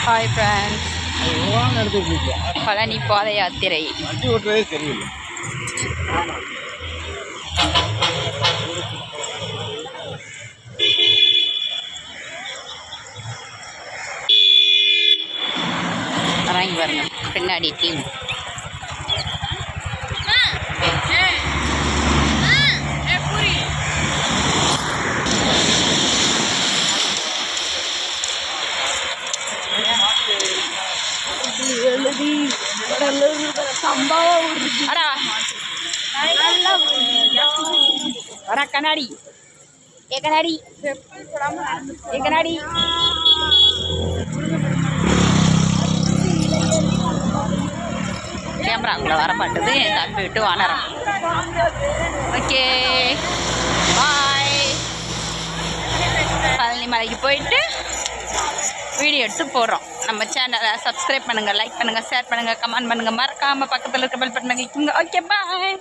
Hi friends, Palani பாத யாத்திரை. வண்டி ஓட்டுறதே தெரியல. வராங்க பாருங்க பின்னாடி டீம். வர கண்ணாடி கண்ணாடி கண்ணாடி கேமரா உங்களை வர மாட்டுது. தம்பி விட்டு வானரம். Okay bye. பழனி மலைக்கு போயிட்டு வீடியோ எடுத்து போடுறோம். நம்ம சேனலை சப்ஸ்கிரைப் பண்ணுங்கள், லைக் பண்ணுங்கள், ஷேர் பண்ணுங்கள், கமெண்ட் பண்ணுங்கள். மறக்காமல் பக்கத்தில் இருக்க பெல் பட்டனை கிளிக் பண்ணுங்கள். Okay bye.